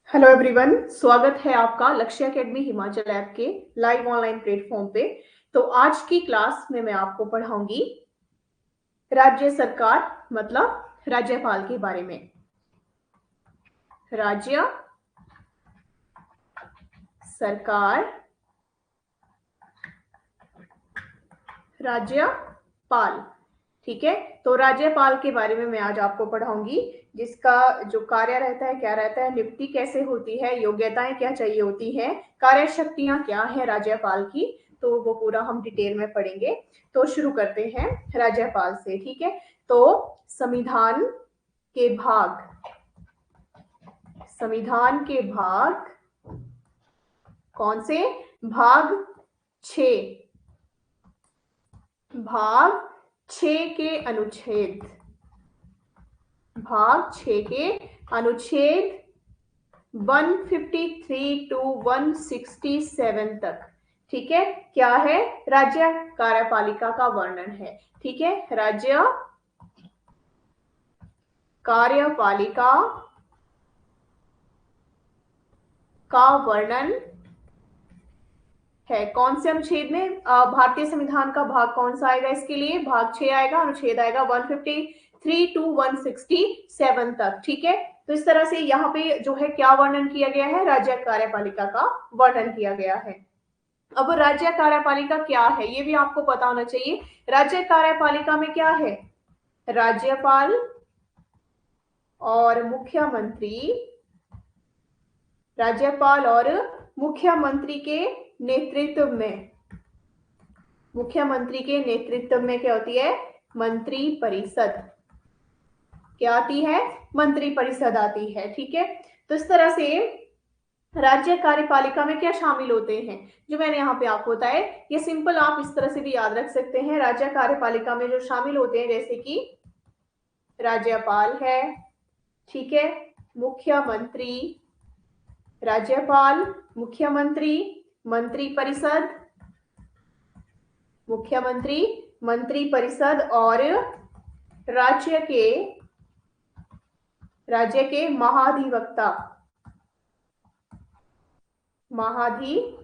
Hello everyone, स्वागत है आपका लक्ष्य एकेडमी हिमाचल ऐप के लाइव ऑनलाइन प्लेटफॉर्म पे। तो आज की क्लास में मैं आपको पढ़ाऊंगी राज्य सरकार मतलब राज्यपाल के बारे में। राज्य सरकार, राज्यपाल। ठीक है, तो राज्यपाल के बारे में मैं आज आपको पढ़ाऊंगी, जिसका जो कार्य रहता है, क्या रहता है, नियुक्ति कैसे होती है, योग्यताएं क्या चाहिए होती है, कार्य शक्तियां क्या है राज्यपाल की, तो वो पूरा हम डिटेल में पढ़ेंगे। तो शुरू करते हैं राज्यपाल से। ठीक है, तो संविधान के भाग, संविधान के भाग कौन से? भाग 6, भाग 6 के अनुच्छेद, भाग 6 के अनुच्छेद 153 टू 167 तक। ठीक है, क्या है? राज्य कार्यपालिका का वर्णन है। ठीक है, राज्य कार्यपालिका का वर्णन है। कौन से अनुच्छेद में? भारतीय संविधान का भाग कौन सा आएगा इसके लिए? भाग 6 आएगा, अनुच्छेद आएगा 153 टू 167 तक। ठीक है, तो इस तरह से यहाँ पे जो है क्या वर्णन किया गया है? राज्य कार्यपालिका का वर्णन किया गया है। अब राज्य कार्यपालिका क्या है ये भी आपको पता होना चाहिए। राज्य कार्यपालिका में क्या है? राज्यपाल और मुख्यमंत्री, राज्यपाल और मुख्यमंत्री के नेतृत्व में, मुख्यमंत्री के नेतृत्व में क्या होती है? मंत्री परिषद। क्या आती है? मंत्री परिषद आती है। ठीक है, तो इस तरह से राज्य कार्यपालिका में क्या शामिल होते हैं जो मैंने यहाँ पे आपको बताया, ये सिंपल आप इस तरह से भी याद रख सकते हैं। राज्य कार्यपालिका में जो शामिल होते हैं, जैसे कि राज्यपाल है, ठीक है, मुख्यमंत्री, राज्यपाल, मुख्यमंत्री, मंत्री परिषद, मुख्यमंत्री, मंत्री परिषद और राज्य के महाधिवक्ता, महाधिवक्ता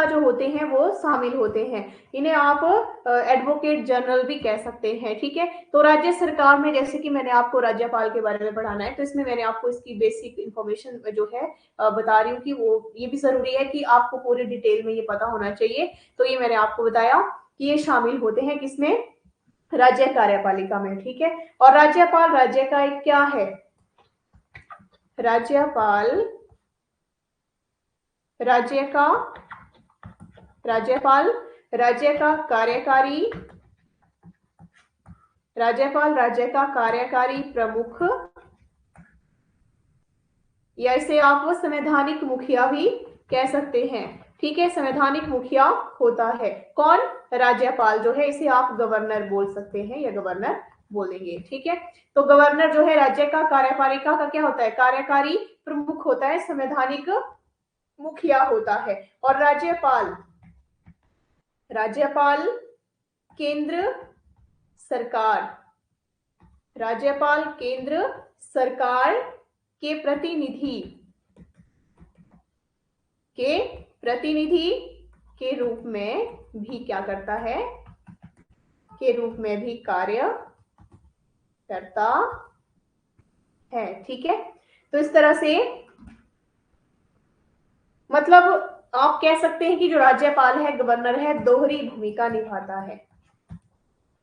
जो होते हैं वो शामिल होते हैं। इन्हें आप एडवोकेट जनरल भी कह सकते हैं। ठीक है, तो राज्य सरकार में जैसे कि मैंने आपको राज्यपाल के बारे में पढ़ाना है, तो इसमें मैंने आपको इसकी बेसिक इंफॉर्मेशन जो है बता रही हूँ कि वो ये भी जरूरी है कि आपको पूरी डिटेल में ये पता होना चाहिए। तो ये मैंने आपको बताया कि ये शामिल होते हैं किसमें? राज्य कार्यपालिका में। ठीक है, और राज्यपाल राज्य का एक क्या है? राज्यपाल राज्य का, राज्यपाल राज्य का कार्यकारी, राज्यपाल राज्य का कार्यकारी प्रमुख, या इसे आप संवैधानिक मुखिया भी कह सकते हैं। ठीक है, संवैधानिक मुखिया होता है कौन? राज्यपाल जो है, इसे आप गवर्नर बोल सकते हैं या गवर्नर बोलेंगे। ठीक है, तो गवर्नर जो है राज्य का कार्यपालिका का क्या होता है? कार्यकारी प्रमुख होता है, संवैधानिक मुखिया होता है। और राज्यपाल, राज्यपाल केंद्र सरकार, राज्यपाल केंद्र सरकार के प्रतिनिधि, के प्रतिनिधि के रूप में भी क्या करता है? के रूप में भी कार्य करता है। ठीक है, तो इस तरह से मतलब आप कह सकते हैं कि जो राज्यपाल है, गवर्नर है, दोहरी भूमिका निभाता है।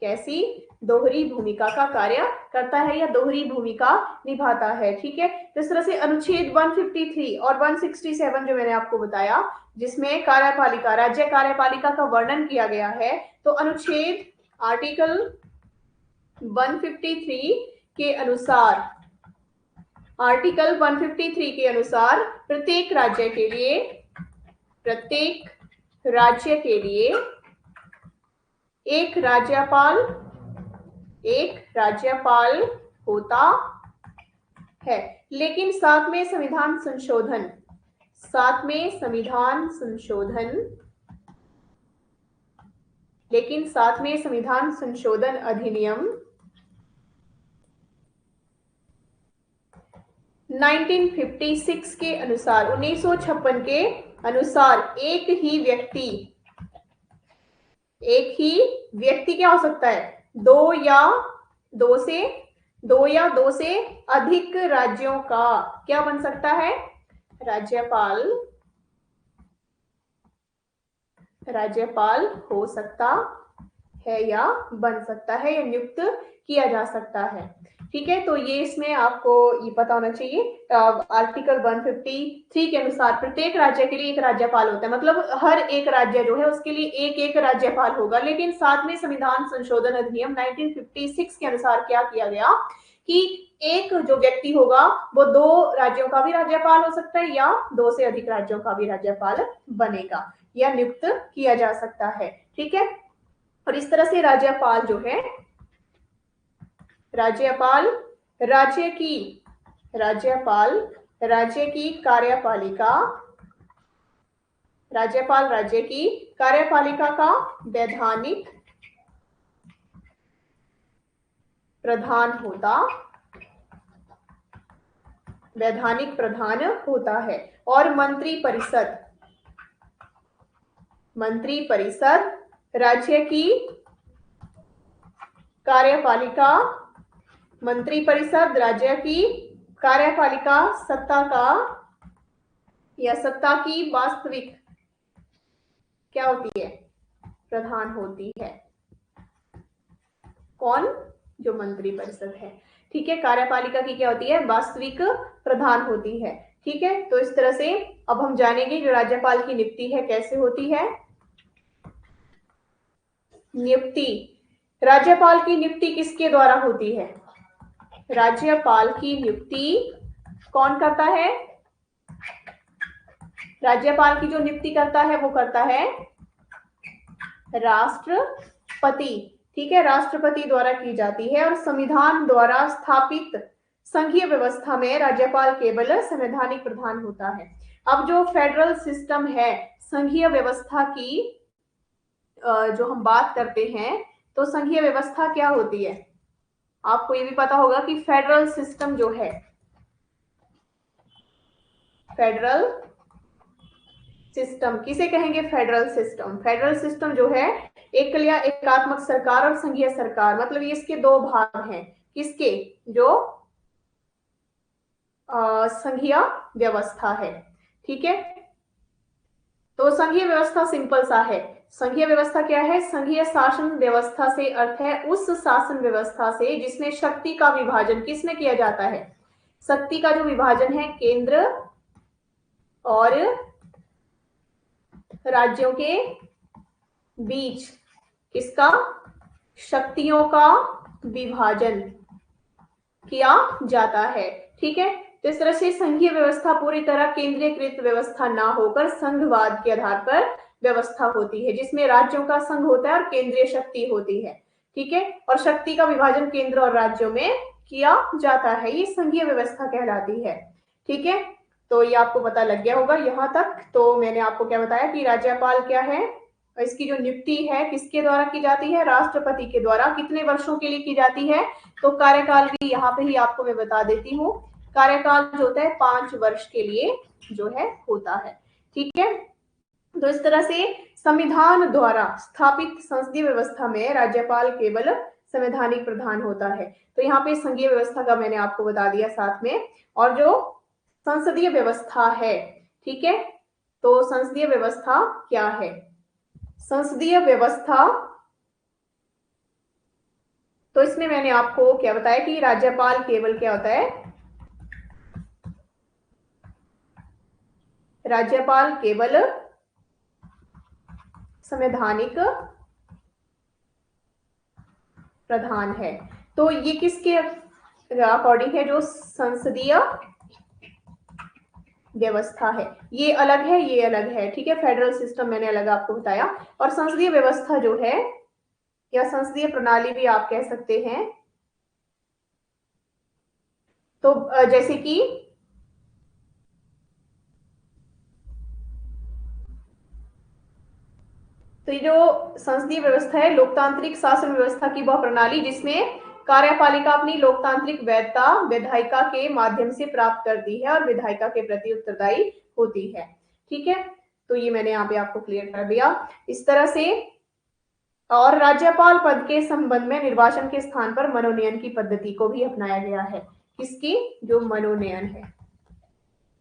कैसी? दोहरी भूमिका का कार्य करता है या दोहरी भूमिका निभाता है। ठीक है, तो इस तरह से अनुच्छेद 153 और 167 जो मैंने आपको बताया, जिसमें कार्यपालिका, राज्य कार्यपालिका का वर्णन किया गया है, तो अनुच्छेद आर्टिकल 153 के अनुसार, आर्टिकल 153 के अनुसार प्रत्येक राज्य के लिए, प्रत्येक राज्य के लिए एक राज्यपाल, एक राज्यपाल होता है। लेकिन साथ में संविधान संशोधन, साथ में संविधान संशोधन, लेकिन साथ में संविधान संशोधन अधिनियम 1956 के अनुसार, 1956 के अनुसार एक ही व्यक्ति क्या हो सकता है, दो या दो से अधिक राज्यों का क्या बन सकता है, राज्यपाल हो सकता है या बन सकता है या नियुक्त किया जा सकता है। ठीक है, तो ये इसमें आपको ये पता होना चाहिए। आर्टिकल 153 के अनुसार प्रत्येक राज्य के लिए एक राज्यपाल होता है, मतलब हर एक राज्य जो है उसके लिए एक एक राज्यपाल होगा। लेकिन साथ में संविधान संशोधन अधिनियम 1956 के अनुसार क्या किया गया कि एक जो व्यक्ति होगा वो दो राज्यों का भी राज्यपाल हो सकता है या दो से अधिक राज्यों का भी राज्यपाल बनेगा या नियुक्त किया जा सकता है। ठीक है, और इस तरह से राज्यपाल जो है, राज्यपाल राज्य की कार्यपालिका, राज्यपाल राज्य की कार्यपालिका का वैधानिक प्रधान होता है। और मंत्री परिषद राज्य की कार्यपालिका, मंत्री परिषद राज्य की कार्यपालिका सत्ता की वास्तविक क्या होती है, प्रधान होती है। कौन, जो मंत्री परिषद है। ठीक है, कार्यपालिका की क्या होती है, वास्तविक प्रधान होती है। ठीक है, तो इस तरह से अब हम जानेंगे जो राज्यपाल की नियुक्ति है कैसे होती है। राज्यपाल की नियुक्ति किसके द्वारा होती है, राज्यपाल की नियुक्ति कौन करता है, राज्यपाल की जो नियुक्ति करता है वो करता है राष्ट्रपति। ठीक है, राष्ट्रपति द्वारा की जाती है। और संविधान द्वारा स्थापित संघीय व्यवस्था में राज्यपाल केवल संवैधानिक प्रधान होता है। अब जो फेडरल सिस्टम है, संघीय व्यवस्था की जो हम बात करते हैं, तो संघीय व्यवस्था क्या होती है, आपको ये भी पता होगा कि फेडरल सिस्टम जो है, फेडरल सिस्टम किसे कहेंगे, फेडरल सिस्टम जो है एकात्मक सरकार और संघीय सरकार, मतलब ये इसके दो भाग हैं। किसके, जो संघीय व्यवस्था है। ठीक है, तो संघीय व्यवस्था सिंपल सा है। संघीय व्यवस्था क्या है, संघीय शासन व्यवस्था से अर्थ है उस शासन व्यवस्था से जिसमें शक्ति का विभाजन किसमें किया जाता है, शक्ति का जो विभाजन है केंद्र और राज्यों के बीच किसका, शक्तियों का विभाजन किया जाता है। ठीक है, तो इस तरह से संघीय व्यवस्था पूरी तरह केंद्रीकृत व्यवस्था ना होकर संघवाद के आधार पर व्यवस्था होती है, जिसमें राज्यों का संघ होता है और केंद्रीय शक्ति होती है। ठीक है, और शक्ति का विभाजन केंद्र और राज्यों में किया जाता है, ये संघीय व्यवस्था कहलाती है। ठीक है, तो ये आपको पता लग गया होगा यहाँ तक। तो मैंने आपको क्या बताया कि राज्यपाल क्या है, इसकी जो नियुक्ति है किसके द्वारा की जाती है, राष्ट्रपति के द्वारा। कितने वर्षों के लिए की जाती है, तो कार्यकाल भी यहाँ पे ही आपको मैं बता देती हूँ। कार्यकाल जो होता है 5 वर्ष के लिए जो है होता है। ठीक है, तो इस तरह से संविधान द्वारा स्थापित संसदीय व्यवस्था में राज्यपाल केवल संवैधानिक प्रधान होता है। तो यहाँ पे संघीय व्यवस्था का मैंने आपको बता दिया साथ में। और जो संसदीय व्यवस्था है, ठीक है, तो संसदीय व्यवस्था क्या है, संसदीय व्यवस्था, तो इसमें मैंने आपको क्या बताया कि राज्यपाल केवल क्या होता है, राज्यपाल केवल संवैधानिक प्रधान है। तो ये किसके अकॉर्डिंग है, जो संसदीय व्यवस्था है, ये अलग है, ये अलग है। ठीक है, फेडरल सिस्टम मैंने अलग आपको बताया। और संसदीय व्यवस्था जो है या संसदीय प्रणाली भी आप कह सकते हैं, तो जैसे कि तो ये जो संसदीय व्यवस्था है लोकतांत्रिक शासन व्यवस्था की वह प्रणाली जिसमें कार्यपालिका अपनी लोकतांत्रिक वैधता विधायिका के माध्यम से प्राप्त करती है और विधायिका के प्रति उत्तरदायी होती है। ठीक है, तो ये मैंने यहाँ पे आपको क्लियर कर दिया इस तरह से। और राज्यपाल पद के संबंध में निर्वाचन के स्थान पर मनोनयन की पद्धति को भी अपनाया गया है। किसकी? जो मनोनयन है,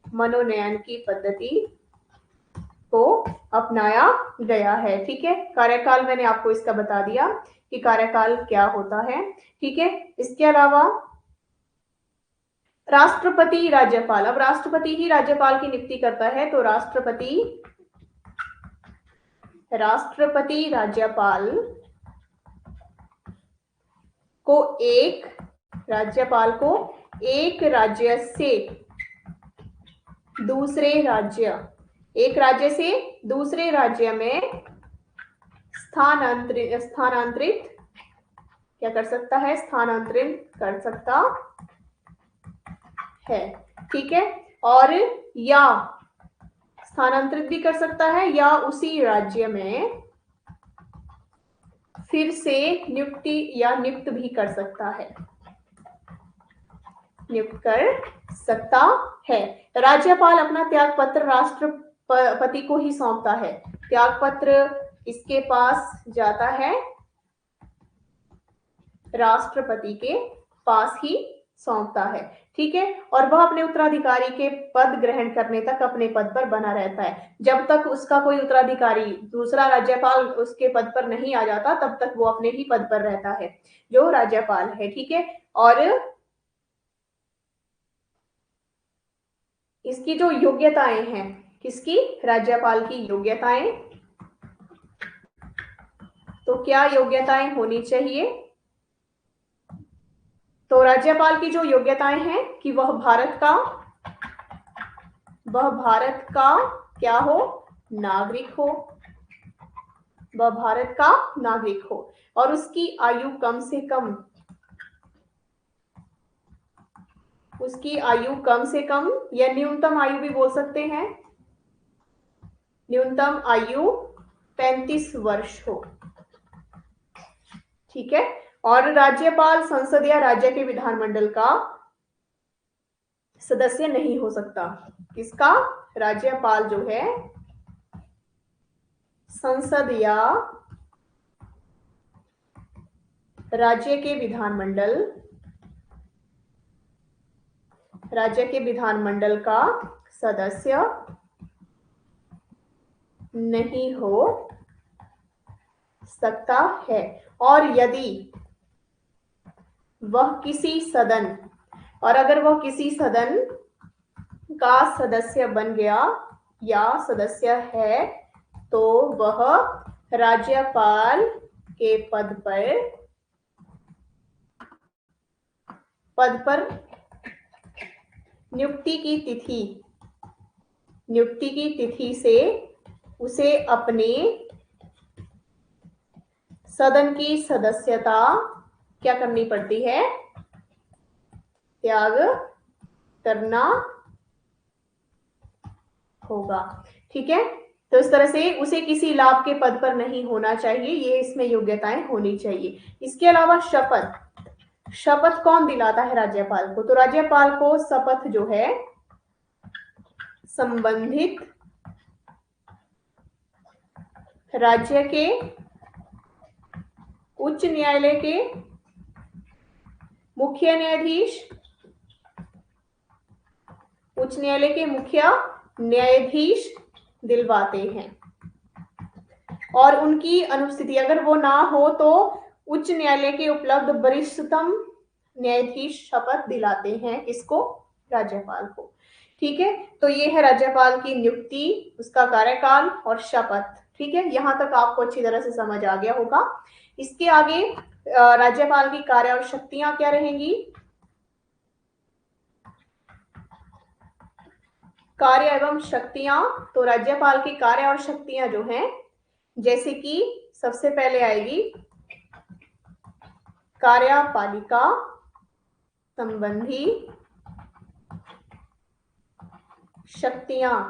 मनोनयन की पद्धति को अपनाया गया है। ठीक है, कार्यकाल मैंने आपको इसका बता दिया कि कार्यकाल क्या होता है। ठीक है, इसके अलावा राष्ट्रपति राज्यपाल, अब राष्ट्रपति ही राज्यपाल की नियुक्ति करता है, तो राष्ट्रपति राज्यपाल को राज्यपाल को एक राज्य से दूसरे राज्य, एक राज्य से दूसरे राज्य में स्थानांतरित क्या कर सकता है? स्थानांतरित कर सकता है। ठीक है, और या स्थानांतरित भी कर सकता है या उसी राज्य में फिर से नियुक्ति या नियुक्त भी कर सकता है, नियुक्त कर सकता है। राज्यपाल अपना त्यागपत्र राष्ट्रपति को ही सौंपता है। त्यागपत्र इसके पास जाता है, राष्ट्रपति के पास ही सौंपता है। ठीक है, और वह अपने उत्तराधिकारी के पद ग्रहण करने तक अपने पद पर बना रहता है। जब तक उसका कोई उत्तराधिकारी, दूसरा राज्यपाल उसके पद पर नहीं आ जाता, तब तक वो अपने ही पद पर रहता है, जो राज्यपाल है। ठीक है, और इसकी जो योग्यताएं हैं, किसकी? राज्यपाल की योग्यताएं। तो क्या योग्यताएं होनी चाहिए? तो राज्यपाल की जो योग्यताएं हैं कि वह भारत का क्या हो? नागरिक हो, वह भारत का नागरिक हो, और उसकी आयु कम से कम, उसकी आयु कम से कम या न्यूनतम आयु भी बोल सकते हैं, न्यूनतम आयु 35 वर्ष हो। ठीक है, और राज्यपाल संसद या राज्य के विधानमंडल का सदस्य नहीं हो सकता। किसका? राज्यपाल जो है संसद या राज्य के विधानमंडल का सदस्य नहीं हो सकता है। और यदि वह किसी सदन, और अगर वह किसी सदन का सदस्य बन गया या सदस्य है, तो वह राज्यपाल के पद पर नियुक्ति की तिथि से उसे अपने सदन की सदस्यता क्या करनी पड़ती है? त्याग करना होगा। ठीक है, तो इस तरह से उसे किसी लाभ के पद पर नहीं होना चाहिए, ये इसमें योग्यताएं होनी चाहिए। इसके अलावा शपथ कौन दिलाता है राज्यपाल को? तो राज्यपाल को शपथ जो है संबंधित राज्य के उच्च न्यायालय के मुख्य न्यायाधीश, उच्च न्यायालय के मुख्य न्यायाधीश दिलवाते हैं, और उनकी अनुपस्थिति अगर वो ना हो तो उच्च न्यायालय के उपलब्ध वरिष्ठतम न्यायाधीश शपथ दिलाते हैं। किसको? राज्यपाल को। ठीक है, तो ये है राज्यपाल की नियुक्ति, उसका कार्यकाल और शपथ। ठीक है, यहां तक आपको अच्छी तरह से समझ आ गया होगा। इसके आगे राज्यपाल की कार्य और शक्तियां क्या रहेंगी? कार्य एवं शक्तियां, तो राज्यपाल की कार्य और शक्तियां जो हैं, जैसे कि सबसे पहले आएगी कार्यपालिका संबंधी शक्तियां।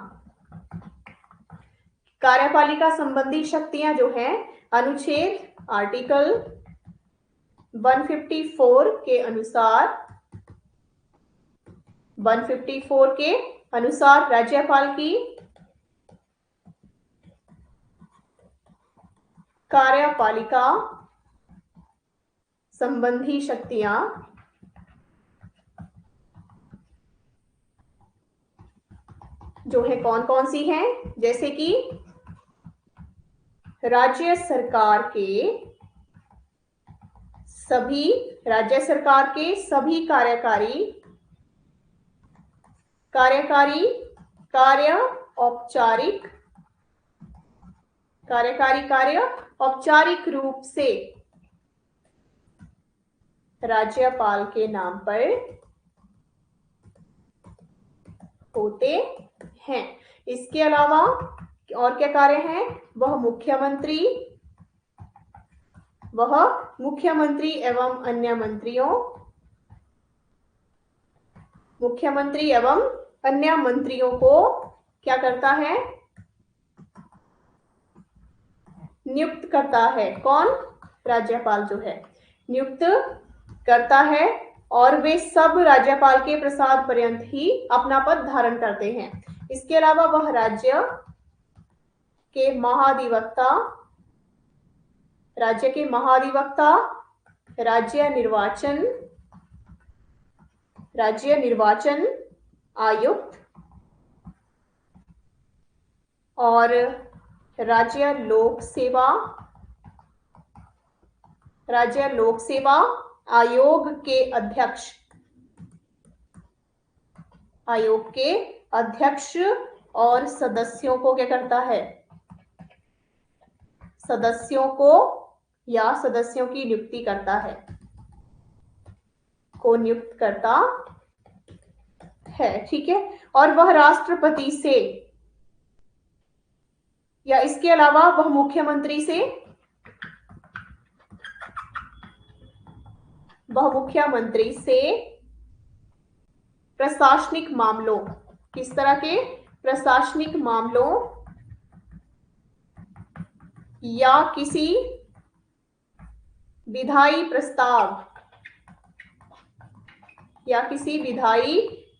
कार्यपालिका संबंधी शक्तियां जो हैं, अनुच्छेद आर्टिकल 154 के अनुसार 154 के अनुसार राज्यपाल की कार्यपालिका संबंधी शक्तियां जो है कौन कौन सी हैं, जैसे कि राज्य सरकार के सभी कार्यकारी कार्य औपचारिक रूप से राज्यपाल के नाम पर होते हैं। इसके अलावा और क्या कार्य हैं? वह मुख्यमंत्री एवं अन्य मंत्रियों को क्या करता है? नियुक्त करता है। कौन? राज्यपाल जो है नियुक्त करता है, और वे सब राज्यपाल के प्रसाद पर्यंत ही अपना पद धारण करते हैं। इसके अलावा वह राज्य के महाधिवक्ता, राज्य निर्वाचन आयुक्त और राज्य लोक सेवा आयोग के अध्यक्ष और सदस्यों को क्या करता है? सदस्यों की नियुक्ति करता है, ठीक है। और वह राष्ट्रपति से या इसके अलावा वह मुख्यमंत्री से प्रशासनिक मामलों, किस तरह के प्रशासनिक मामलों या किसी विधायी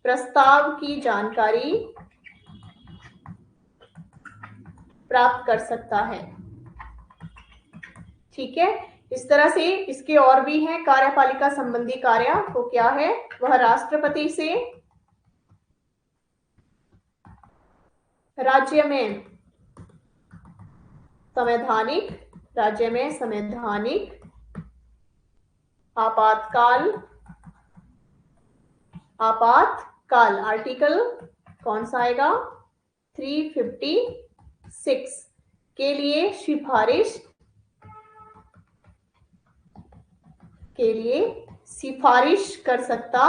प्रस्ताव की जानकारी प्राप्त कर सकता है, ठीक है। इस तरह से इसके और भी हैं कार्यपालिका संबंधी कार्य। तो क्या है? वह राष्ट्रपति से राज्य में संवैधानिक आपातकाल आर्टिकल कौन सा आएगा? 356 के लिए सिफारिश कर सकता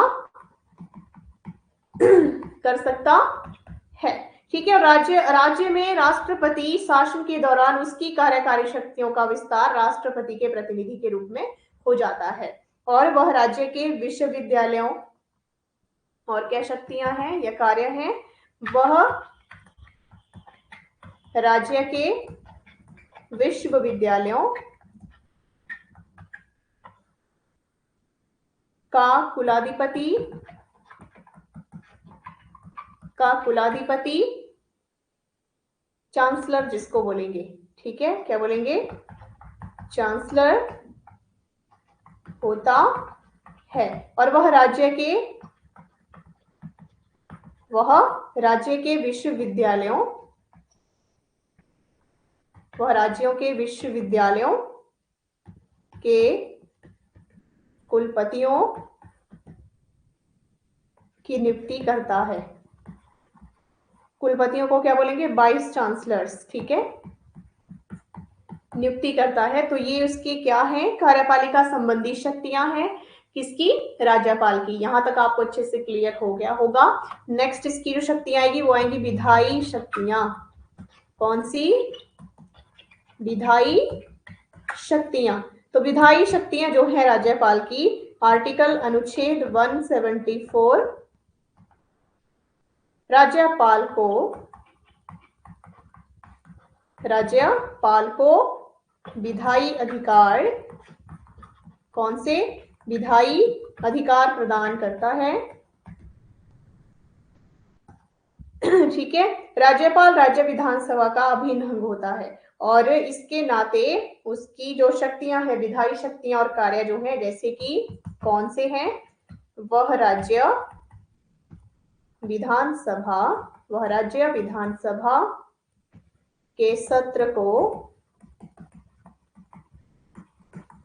है, ठीक है। राज्य में राष्ट्रपति शासन के दौरान उसकी कार्यकारी शक्तियों का विस्तार राष्ट्रपति के प्रतिनिधि के रूप में हो जाता है, और वह राज्य के विश्वविद्यालयों और क्या शक्तियां हैं या कार्य हैं? वह राज्य के विश्वविद्यालयों का कुलाधिपति चांसलर जिसको बोलेंगे, ठीक है। क्या बोलेंगे? चांसलर होता है, और वह राज्य के विश्वविद्यालयों के कुलपतियों की नियुक्ति करता है। कुलपतियों को क्या बोलेंगे? वाइस चांसलर्स, ठीक है, नियुक्ति करता है। तो ये उसके क्या है? कार्यपालिका संबंधी शक्तियां हैं, किसकी? राज्यपाल की। यहां तक आपको अच्छे से क्लियर हो गया होगा। नेक्स्ट इसकी जो शक्तियां आएगी वो आएंगी विधायी शक्तियां। कौन सी? विधायी शक्तियां। तो विधायी शक्तियां जो है राज्यपाल की, आर्टिकल अनुच्छेद 174 राज्यपाल को विधायी अधिकार कौन से विधायी अधिकार प्रदान करता है। ठीक है, राज्यपाल राज्य विधानसभा का अभिन्न अंग होता है और इसके नाते उसकी जो शक्तियां हैं, विधायी शक्तियां और कार्य जो है, जैसे कि कौन से हैं, वह राज्य विधानसभा के सत्र को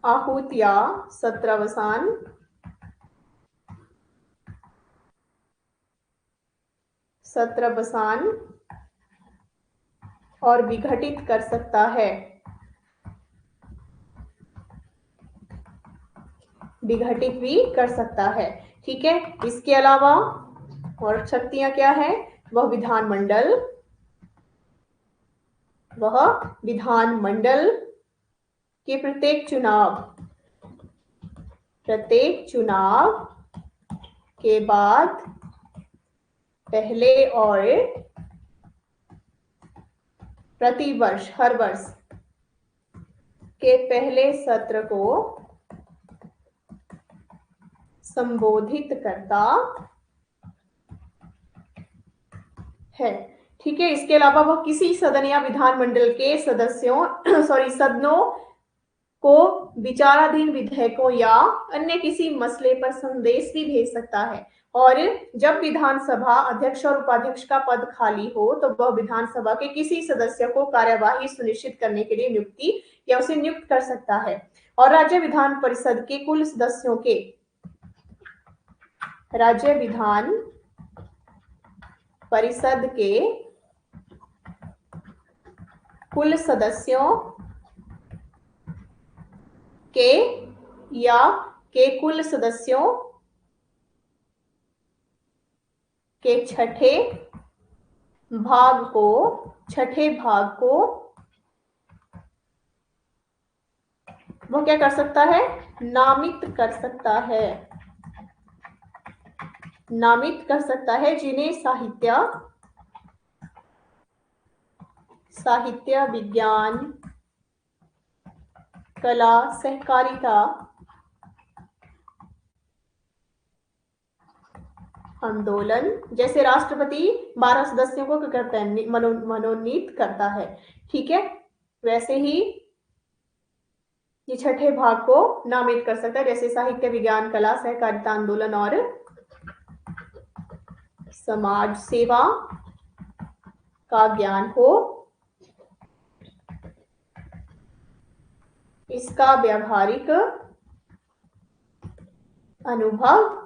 आहूत या सत्रवसान और विघटित कर सकता है, विघटित भी कर सकता है। ठीक है, इसके अलावा और शक्तियां क्या है, वह विधानमंडल के प्रत्येक चुनाव के बाद पहले और प्रतिवर्ष हर वर्ष के पहले सत्र को संबोधित करता है। ठीक है, इसके अलावा वह किसी सदन या विधानमंडल के सदनों को विचाराधीन विधेयकों या अन्य किसी मसले पर संदेश भी भेज सकता है। और जब विधानसभा अध्यक्ष और उपाध्यक्ष का पद खाली हो तो वह विधानसभा के किसी सदस्य को कार्यवाही सुनिश्चित करने के लिए नियुक्ति या उसे नियुक्त कर सकता है। और राज्य विधान परिषद के कुल सदस्यों के कुल सदस्यों के कुल सदस्यों के छठे भाग को वो क्या कर सकता है, नामित कर सकता है, जिन्हें साहित्य विज्ञान कला सहकारिता आंदोलन जैसे राष्ट्रपति 12 सदस्यों को करता है, मनोनीत करता है। ठीक है, वैसे ही ये छठे भाग को नामित कर सकता है, जैसे साहित्य विज्ञान कला सहकारिता आंदोलन और समाज सेवा का ज्ञान हो, इसका व्यावहारिक अनुभव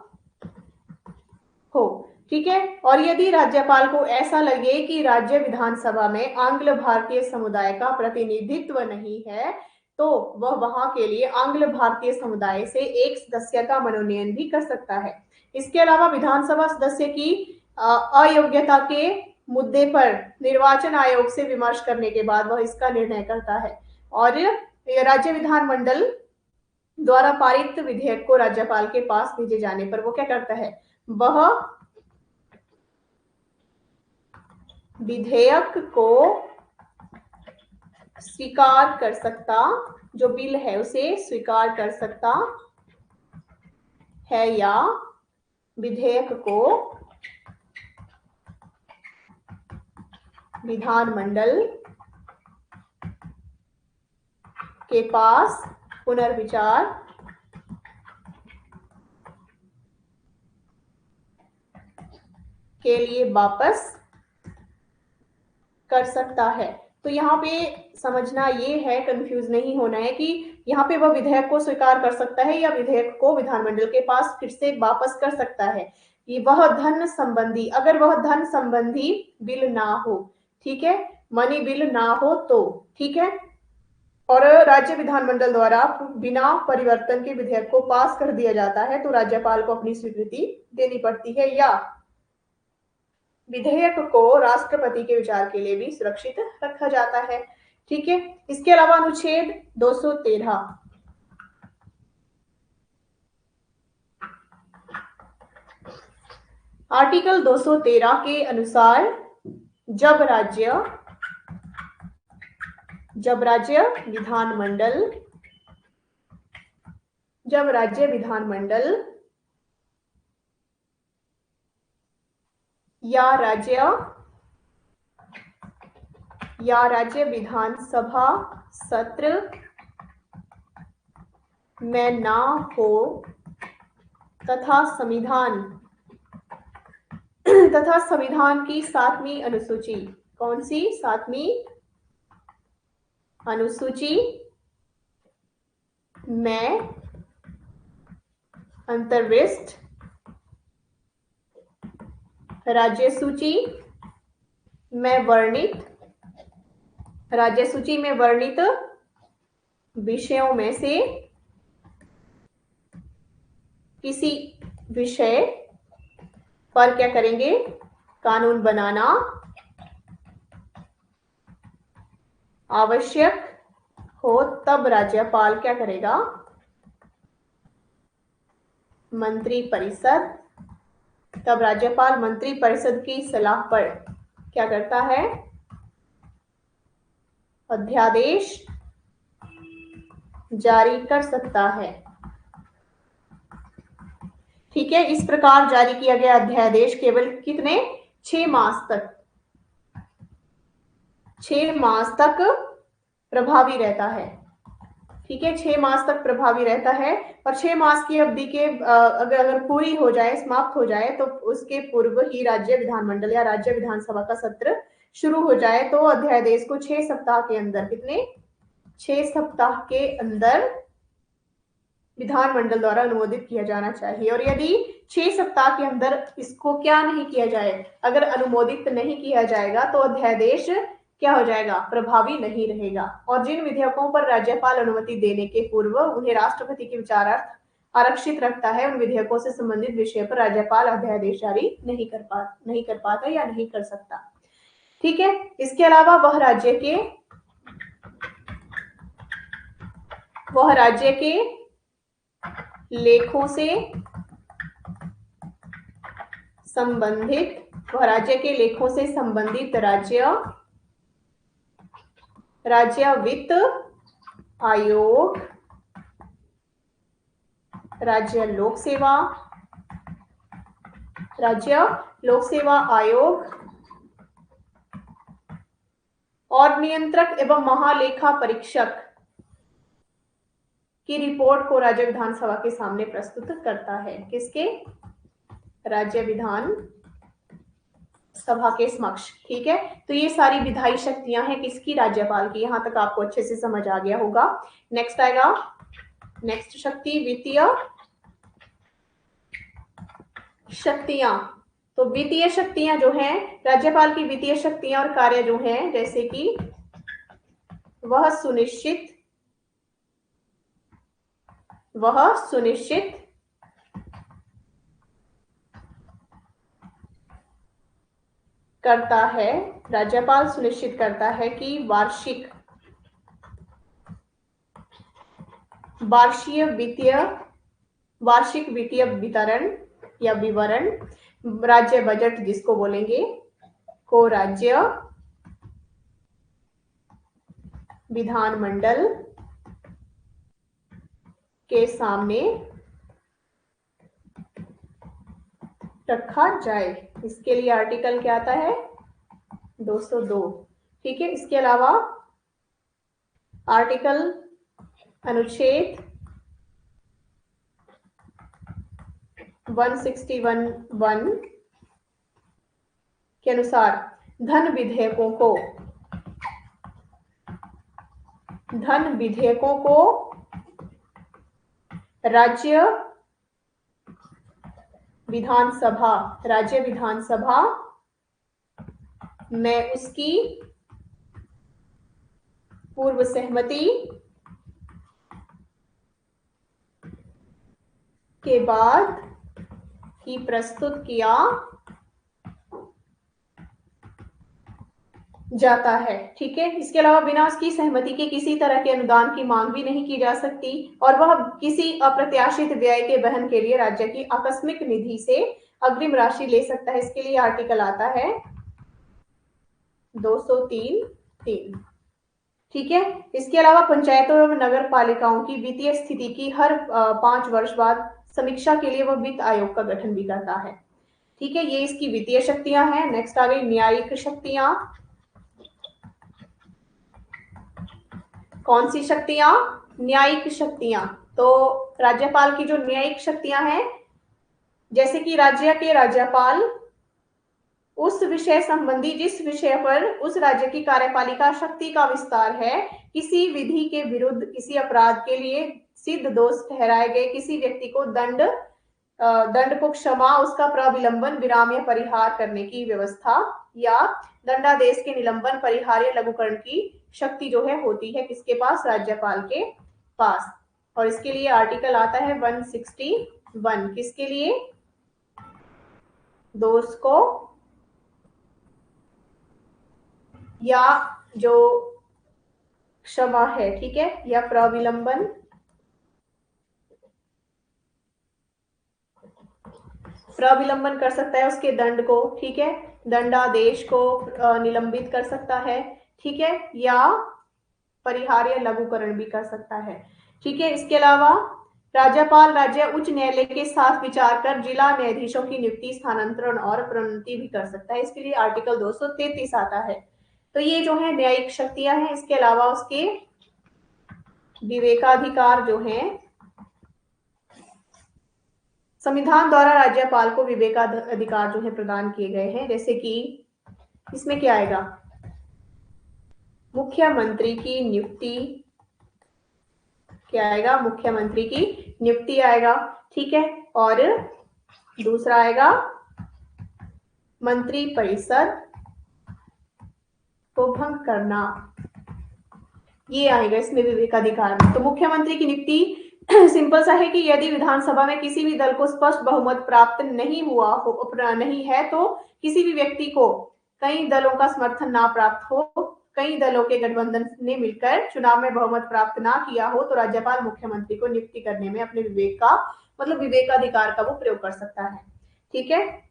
हो। ठीक है, और यदि राज्यपाल को ऐसा लगे कि राज्य विधानसभा में आंग्ल भारतीय समुदाय का प्रतिनिधित्व नहीं है तो वह वहां के लिए आंग्ल भारतीय समुदाय से एक सदस्य का मनोनयन भी कर सकता है। इसके अलावा विधानसभा सदस्य की अयोग्यता के मुद्दे पर निर्वाचन आयोग से विमर्श करने के बाद वह इसका निर्णय करता है और राज्य विधानमंडल द्वारा पारित विधेयक को राज्यपाल के पास भेजे जाने पर वो क्या करता है, वह विधेयक को स्वीकार कर सकता, जो बिल है उसे स्वीकार कर सकता है या विधेयक को विधानमंडल के पास पुनर्विचार के लिए वापस कर सकता है। तो यहाँ पे समझना ये है, कंफ्यूज नहीं होना है कि यहाँ पे वह विधेयक को स्वीकार कर सकता है या विधेयक को विधानमंडल के पास फिर से वापस कर सकता है। कि वह धन संबंधी, अगर वह धन संबंधी बिल ना हो, ठीक है, मनी बिल ना हो तो, ठीक है, और राज्य विधानमंडल द्वारा बिना परिवर्तन के विधेयक को पास कर दिया जाता है तो राज्यपाल को अपनी स्वीकृति देनी पड़ती है या विधेयक को राष्ट्रपति के विचार के लिए भी सुरक्षित रखा जाता है। ठीक है, इसके अलावा अनुच्छेद 213 आर्टिकल 213 के अनुसार जब राज्य विधानमंडल जब राज्य विधानमंडल या राज्य विधानसभा सत्र में ना हो तथा संविधान की 7वीं अनुसूची, कौन सी 7वीं अनुसूची में अंतर्विष्ट राज्य सूची में वर्णित विषयों में से किसी विषय पर क्या करेंगे, कानून बनाना आवश्यक हो तब राज्यपाल क्या करेगा, तब राज्यपाल मंत्रिपरिषद की सलाह पर क्या करता है, अध्यादेश जारी कर सकता है। ठीक है, इस प्रकार जारी किया गया अध्यादेश केवल कितने 6 मास तक प्रभावी रहता है। ठीक है, 6 मास तक प्रभावी रहता है और 6 मास की अवधि के अगर पूरी हो जाए, समाप्त हो जाए, तो उसके पूर्व ही राज्य विधानमंडल या राज्य विधानसभा का सत्र शुरू हो जाए तो अध्यादेश को 6 सप्ताह के अंदर, कितने 6 सप्ताह के अंदर विधानमंडल द्वारा अनुमोदित किया जाना चाहिए। और यदि 6 सप्ताह के अंदर इसको क्या नहीं किया जाए, अगर अनुमोदित नहीं किया जाएगा तो अध्यादेश क्या हो जाएगा, प्रभावी नहीं रहेगा। और जिन विधेयकों पर राज्यपाल अनुमति देने के पूर्व उन्हें राष्ट्रपति के विचारार्थ आरक्षित रखता है, उन विधेयकों से संबंधित विषय पर राज्यपाल अध्यादेश जारी नहीं कर पाता या नहीं कर सकता। ठीक है, इसके अलावा वह राज्य के लेखों से संबंधित राज्य वित्त आयोग, राज्य लोक सेवा आयोग और नियंत्रक एवं महालेखा परीक्षक की रिपोर्ट को राज्य विधानसभा के सामने प्रस्तुत करता है। किसके, राज्य विधान सभा के समक्ष। ठीक है, तो ये सारी विधायी शक्तियां हैं किसकी, राज्यपाल की। यहां तक आपको अच्छे से समझ आ गया होगा। नेक्स्ट आएगा, नेक्स्ट शक्ति वित्तीय शक्तियां। तो वित्तीय शक्तियां जो हैं, राज्यपाल की वित्तीय शक्तियां और कार्य जो हैं, जैसे कि वह सुनिश्चित करता है, राज्यपाल सुनिश्चित करता है कि वार्षिक वित्तीय वितरण या विवरण, राज्य बजट जिसको बोलेंगे, को राज्य विधानमंडल के सामने रखा जाए। इसके लिए आर्टिकल क्या आता है, 202। ठीक है, इसके अलावा आर्टिकल अनुच्छेद 161(1) के अनुसार धन विधेयकों को राज्य विधानसभा में उसकी पूर्व सहमति के बाद ही प्रस्तुत किया जाता है। ठीक है, इसके अलावा बिना उसकी सहमति के किसी तरह के अनुदान की मांग भी नहीं की जा सकती और वह किसी अप्रत्याशित व्यय के वहन के लिए राज्य की आकस्मिक निधि से अग्रिम राशि ले सकता है। इसके लिए आर्टिकल आता है 203(3). ठीक है। इसके अलावा पंचायतों एवं नगर पालिकाओं की वित्तीय स्थिति की हर 5 वर्ष बाद समीक्षा के लिए वह वित्त आयोग का गठन भी करता है। ठीक है, ये इसकी वित्तीय शक्तियां हैं। नेक्स्ट आ गई न्यायिक शक्तियां। कौन सी शक्तियां? न्यायिक शक्तियां। तो राज्यपाल की जो न्यायिक शक्तियां हैं, जैसे कि राज्य के राज्यपाल उस विषय संबंधी जिस विषय पर उस राज्य की कार्यपालिका शक्ति का विस्तार है, किसी विधि के विरुद्ध किसी अपराध के लिए सिद्ध दोष ठहराए गए किसी व्यक्ति को दंड को क्षमा, उसका प्रविलंबन, विराम या परिहार करने की व्यवस्था, या दंडादेश के निलंबन, परिहार या लघुकरण की शक्ति जो है होती है किसके पास? राज्यपाल के पास। और इसके लिए आर्टिकल आता है 161। किसके लिए? दोष को या जो क्षमा है, ठीक है, या प्रविलंबन, प्रविलंबन कर सकता है उसके दंड को, ठीक है, दंडादेश को निलंबित कर सकता है, ठीक है, या परिहार या लघुकरण भी कर सकता है। ठीक है। इसके अलावा राज्यपाल राज्य उच्च न्यायालय के साथ विचार कर जिला न्यायाधीशों की नियुक्ति, स्थानांतरण और प्रोन्नति भी कर सकता है। इसके लिए आर्टिकल 233 आता है। तो ये जो है न्यायिक शक्तियां हैं। इसके अलावा उसके विवेकाधिकार जो हैं, संविधान द्वारा राज्यपाल को विवेकाधिकार जो है प्रदान किए गए हैं। जैसे कि इसमें क्या आएगा? मुख्यमंत्री की नियुक्ति, क्या आएगा? मुख्यमंत्री की नियुक्ति आएगा, ठीक है। और दूसरा आएगा मंत्री परिषद को भंग करना, ये आएगा इसमें विवेकाधिकार में। तो मुख्यमंत्री की नियुक्ति सिंपल सा है कि यदि विधानसभा में किसी भी दल को स्पष्ट बहुमत प्राप्त नहीं है, तो किसी भी व्यक्ति को कई दलों का समर्थन ना प्राप्त हो, कई दलों के गठबंधन ने मिलकर चुनाव में बहुमत प्राप्त ना किया हो, तो राज्यपाल मुख्यमंत्री को नियुक्ति करने में अपने विवेक का मतलब विवेकाधिकार का वो प्रयोग कर सकता है। ठीक है।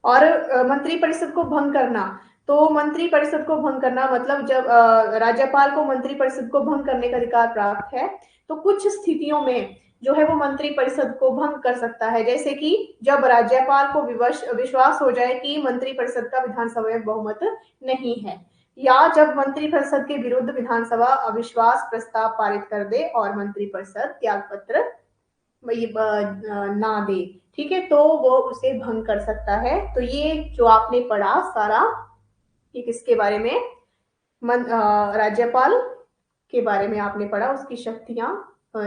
और मंत्री परिषद को भंग करना, तो मंत्री परिषद को भंग करना मतलब जब राज्यपाल को मंत्री परिषद को भंग करने का अधिकार प्राप्त है, तो कुछ स्थितियों में जो है वो मंत्री परिषद को भंग कर सकता है। जैसे कि जब राज्यपाल को विश्वास हो जाए कि मंत्री परिषद का विधानसभा में बहुमत नहीं है, या जब मंत्री परिषद के विरुद्ध विधानसभा अविश्वास प्रस्ताव पारित कर दे और मंत्री परिषद त्याग पत्र ना दे, ठीक है, तो वो उसे भंग कर सकता है। तो ये जो आपने पढ़ा सारा, ये किसके बारे में? राज्यपाल के बारे में आपने पढ़ा, उसकी शक्तियां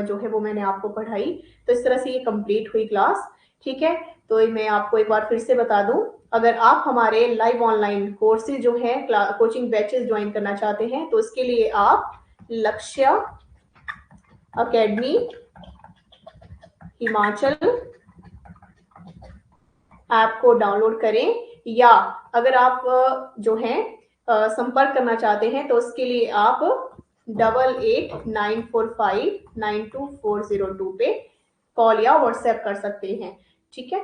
जो है वो मैंने आपको पढ़ाई। तो इस तरह से ये कंप्लीट हुई क्लास। ठीक है। तो मैं आपको एक बार फिर से बता दूं, अगर आप हमारे लाइव ऑनलाइन कोर्सेज जो है कोचिंग बैचेस ज्वाइन करना चाहते हैं, तो इसके लिए आप लक्ष्य अकेडमी हिमाचल ऐप को डाउनलोड करें, या अगर आप जो है संपर्क करना चाहते हैं, तो उसके लिए आप 8894592402 पे कॉल या व्हाट्सएप कर सकते हैं। ठीक है।